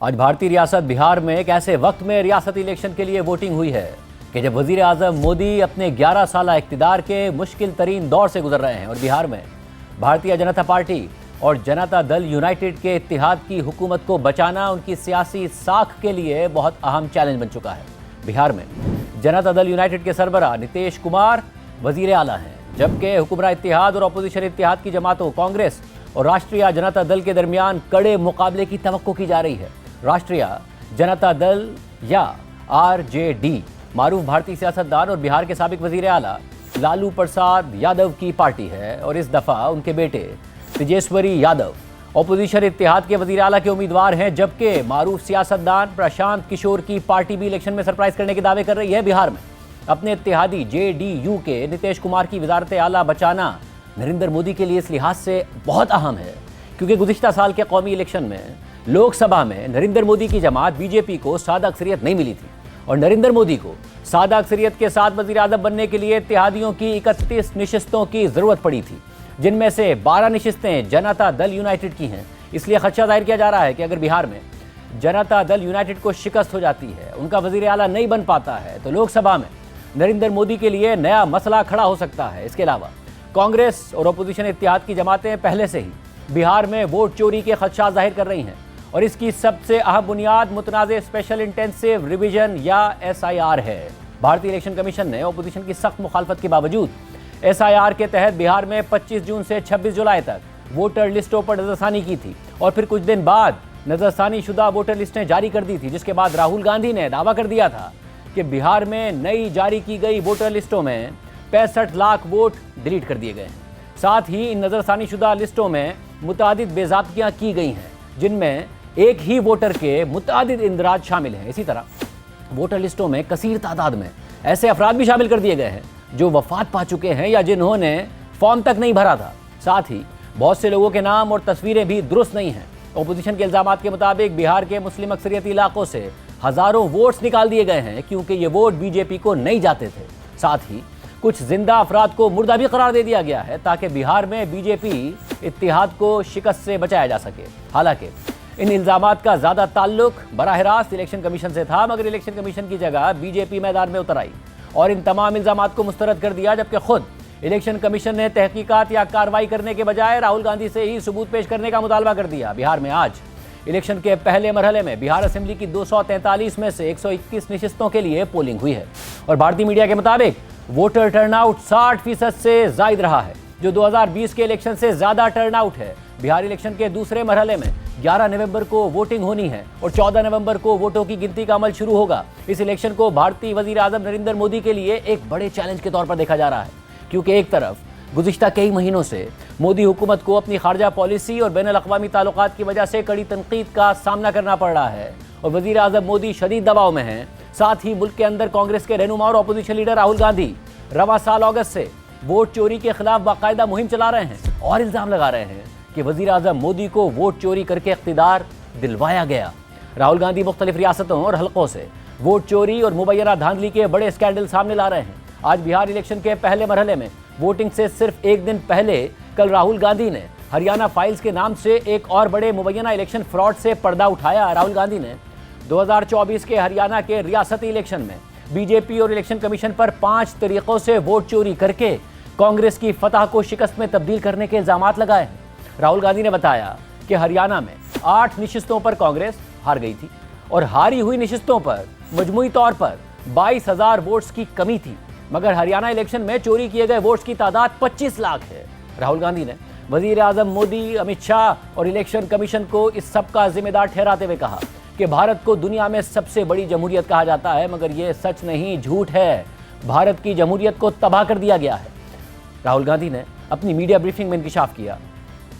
आज भारतीय रियासत बिहार में एक ऐसे वक्त में रियासती इलेक्शन के लिए वोटिंग हुई है कि जब वजीर आजम मोदी अपने 11 साल इक़्तिदार के मुश्किल तरीन दौर से गुजर रहे हैं और बिहार में भारतीय जनता पार्टी और जनता दल यूनाइटेड के इत्तेहाद की हुकूमत को बचाना उनकी सियासी साख के लिए बहुत अहम चैलेंज बन चुका है। बिहार में जनता दल यूनाइटेड के सरबराह नीतीश कुमार वजीर आला हैं, जबकि हुक्मरान इत्तेहाद और अपोजिशन इत्तेहाद की जमातों कांग्रेस और राष्ट्रीय जनता दल के दरमियान कड़े मुकाबले की तवक्को की जा रही है। राष्ट्रीय जनता दल या आरजेडी मारूफ भारतीय सियासतदान और बिहार के साबिक वजीर आला लालू प्रसाद यादव की पार्टी है और इस दफ़ा उनके बेटे तेजस्वी यादव अपोजिशन इत्तेहाद के वजीर आला के उम्मीदवार हैं, जबकि मारूफ सियासतदान प्रशांत किशोर की पार्टी भी इलेक्शन में सरप्राइज करने के दावे कर रही है। बिहार में अपने इत्तेहादी जेडीयू के नीतीश कुमार की वजारत आला बचाना नरेंद्र मोदी के लिए इस लिहाज से बहुत अहम है क्योंकि गुज़िश्ता साल के कौमी इलेक्शन में लोकसभा में नरेंद्र मोदी की जमात बीजेपी को सादा अक्सरियत नहीं मिली थी और नरेंद्र मोदी को सादा अक्सरियत के साथ वज़ीर आज़म बनने के लिए इत्तेहादियों की 31 नशिस्तों की ज़रूरत पड़ी थी, जिनमें से 12 नशिस्तें जनता दल यूनाइटेड की हैं। इसलिए खदशा जाहिर किया जा रहा है कि अगर बिहार में जनता दल यूनाइटेड को शिकस्त हो जाती है, उनका वज़ीर आला नहीं बन पाता है, तो लोकसभा में नरेंद्र मोदी के लिए नया मसला खड़ा हो सकता है। इसके अलावा कांग्रेस और अपोजिशन इत्तेहाद की जमातें पहले से ही बिहार में वोट चोरी के खदशा जाहिर कर रही हैं और इसकी सबसे अहम बुनियाद मुतनाज़ स्पेशल इंटेंसिव रिवीजन या SIR है। भारतीय इलेक्शन कमीशन ने अपोजिशन की सख्त मुखालफत के बावजूद SIR के तहत बिहार में 25 जून से 26 जुलाई तक वोटर लिस्टों पर नजरसानी की थी और फिर कुछ दिन बाद नजरसानी शुदा वोटर लिस्टें जारी कर दी थी, जिसके बाद राहुल गांधी ने दावा कर दिया था कि बिहार में नई जारी की गई वोटर लिस्टों में 65 लाख वोट डिलीट कर दिए गए हैं। साथ ही इन नजरसानी शुदा लिस्टों में मुतादिद बेज़ाब्तियाँ की गई हैं, जिनमें एक ही वोटर के मुतादिद इंदराज शामिल हैं। इसी तरह वोटर लिस्टों में कसीर तादाद में ऐसे अफराद भी शामिल कर दिए गए हैं जो वफात पा चुके हैं या जिन्होंने फॉर्म तक नहीं भरा था। साथ ही बहुत से लोगों के नाम और तस्वीरें भी दुरुस्त नहीं हैं। अपोजिशन के इल्जामात के मुताबिक बिहार के मुस्लिम अक्सरियती इलाकों से हज़ारों वोट्स निकाल दिए गए हैं क्योंकि ये वोट बीजेपी को नहीं जाते थे। साथ ही कुछ जिंदा अफराद को मुर्दा भी करार दे दिया गया है ताकि बिहार में बीजेपी इत्तेहाद को शिकस्त से बचाया जा सके। हालांकि इन इल्जामात का ज़्यादा ताल्लुक बराह रास्त इलेक्शन कमीशन से था, मगर इलेक्शन कमीशन की जगह बीजेपी मैदान में उतर आई और इन तमाम इल्जामात को मुस्तरद कर दिया, जबकि खुद इलेक्शन कमीशन ने तहकीकात या कार्रवाई करने के बजाय राहुल गांधी से ही सबूत पेश करने का मुतालबा कर दिया। बिहार में आज इलेक्शन के पहले मरहले में बिहार असेंबली की 243 में से 121 नशिस्तों के लिए पोलिंग हुई है और भारतीय मीडिया के मुताबिक वोटर टर्नआउट 60% से जायद रहा है, जो 2020 के इलेक्शन से ज़्यादा टर्नआउट है। बिहार इलेक्शन के दूसरे मरहले में 11 नवंबर को वोटिंग होनी है और 14 नवंबर को वोटों की गिनती का अमल शुरू होगा। इस इलेक्शन को भारतीय वजीर आजम नरेंद्र मोदी के लिए एक बड़े चैलेंज के तौर पर देखा जा रहा है, क्योंकि एक तरफ गुज़िश्ता कई महीनों से मोदी हुकूमत को अपनी खारजा पॉलिसी और बैनुल अक़वामी ताल्लुकात की वजह से कड़ी तनकीद का सामना करना पड़ रहा है और वजीर आजम मोदी शदीद दबाव में हैं। साथ ही मुल्क के अंदर कांग्रेस के रहनुमा और अपोजिशन लीडर राहुल गांधी रवा साल अगस्त से वोट चोरी के खिलाफ बाकायदा मुहिम चला रहे हैं और इल्ज़ाम लगा रहे हैं कि वज़ीर आज़म मोदी को वोट चोरी करके इक़्तिदार दिलवाया गया। राहुल गांधी मुख्तलिफ रियासतों और हलकों से वोट चोरी और मुबैना धांधली के बड़े स्कैंडल सामने ला रहे हैं। आज बिहार इलेक्शन के पहले मरहले में वोटिंग से सिर्फ एक दिन पहले कल राहुल गांधी ने हरियाणा फाइल्स के नाम से एक और बड़े मुबैना इलेक्शन फ्रॉड से पर्दा उठाया। राहुल गांधी ने 2024 के हरियाणा के रियासती इलेक्शन में बीजेपी और इलेक्शन कमीशन पर 5 तरीक़ों से वोट चोरी करके कांग्रेस की फतह को शिकस्त में तब्दील करने के इल्ज़ामात लगाए हैं। राहुल गांधी ने बताया कि हरियाणा में 8 नशिस्तों पर कांग्रेस हार गई थी और हारी हुई नशिस्तों पर मजमूई तौर पर 22,000 वोट्स की कमी थी, मगर हरियाणा इलेक्शन में चोरी किए गए वोट्स की तादाद 25 लाख है। राहुल गांधी ने वजीर आजम मोदी, अमित शाह और इलेक्शन कमीशन को इस सब का जिम्मेदार ठहराते हुए कहा कि भारत को दुनिया में सबसे बड़ी जमहूरियत कहा जाता है, मगर यह सच नहीं, झूठ है। भारत की जमहूरियत को तबाह कर दिया गया है। राहुल गांधी ने अपनी मीडिया ब्रीफिंग में इंकशाफ किया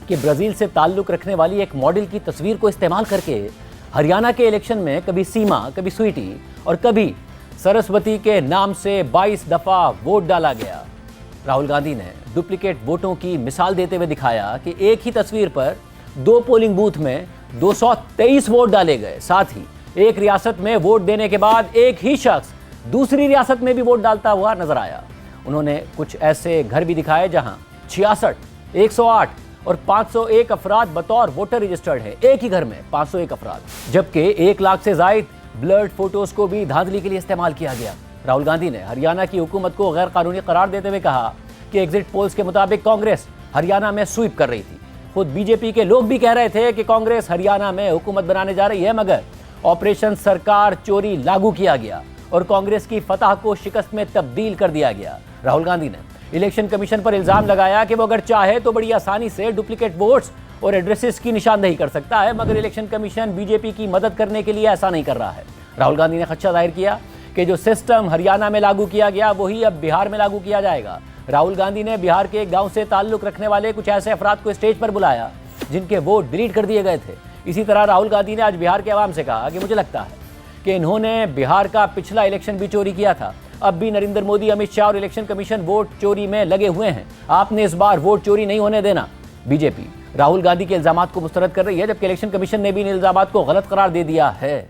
कि ब्राज़ील से ताल्लुक़ रखने वाली एक मॉडल की तस्वीर को इस्तेमाल करके हरियाणा के इलेक्शन में कभी सीमा, कभी स्वीटी और कभी सरस्वती के नाम से 22 दफ़ा वोट डाला गया। राहुल गांधी ने डुप्लीकेट वोटों की मिसाल देते हुए दिखाया कि एक ही तस्वीर पर 2 पोलिंग बूथ में 223 वोट डाले गए। साथ ही एक रियासत में वोट देने के बाद एक ही शख्स दूसरी रियासत में भी वोट डालता हुआ नजर आया। उन्होंने कुछ ऐसे घर भी दिखाए जहां 66, 108 और 501 अफराद बतौर वोटर रजिस्टर्ड है। एक ही घर में 501 अफराद, जबकि 1 लाख से जायद ब्लर्ड फोटोज को भी धांधली के लिए इस्तेमाल किया गया। राहुल गांधी ने हरियाणा की हुकूमत को गैर कानूनी करार देते हुए कहा कि एग्जिट पोल्स के मुताबिक कांग्रेस हरियाणा में स्वीप कर रही थी। खुद बीजेपी के लोग भी कह रहे थे कि कांग्रेस हरियाणा में हुकूमत बनाने जा रही है, मगर ऑपरेशन सरकार चोरी लागू किया गया और कांग्रेस की फतह को शिकस्त में तब्दील कर दिया गया। राहुल गांधी ने इलेक्शन कमीशन पर इल्जाम लगाया कि वो अगर चाहे तो बड़ी आसानी से डुप्लीकेट वोट्स और एड्रेसेस की निशानदेही कर सकता है, मगर इलेक्शन कमीशन बीजेपी की मदद करने के लिए ऐसा नहीं कर रहा है। राहुल गांधी ने खदशा जाहिर किया कि जो सिस्टम हरियाणा में लागू किया गया वही अब बिहार में लागू किया जाएगा। राहुल गांधी ने बिहार के एक गांव से ताल्लुक रखने वाले कुछ ऐसे अफराद को स्टेज पर बुलाया जिनके वोट डिलीट कर दिए गए थे। इसी तरह राहुल गांधी ने आज बिहार के अवाम से कहा कि मुझे लगता है कि इन्होंने बिहार का पिछला इलेक्शन भी चोरी किया था। अब भी नरेंद्र मोदी, अमित शाह और इलेक्शन कमीशन वोट चोरी में लगे हुए हैं। आपने इस बार वोट चोरी नहीं होने देना। बीजेपी राहुल गांधी के इल्जामात को मुस्तरद कर रही है, जबकि इलेक्शन कमीशन ने भी इन इल्जामात को गलत करार दे दिया है।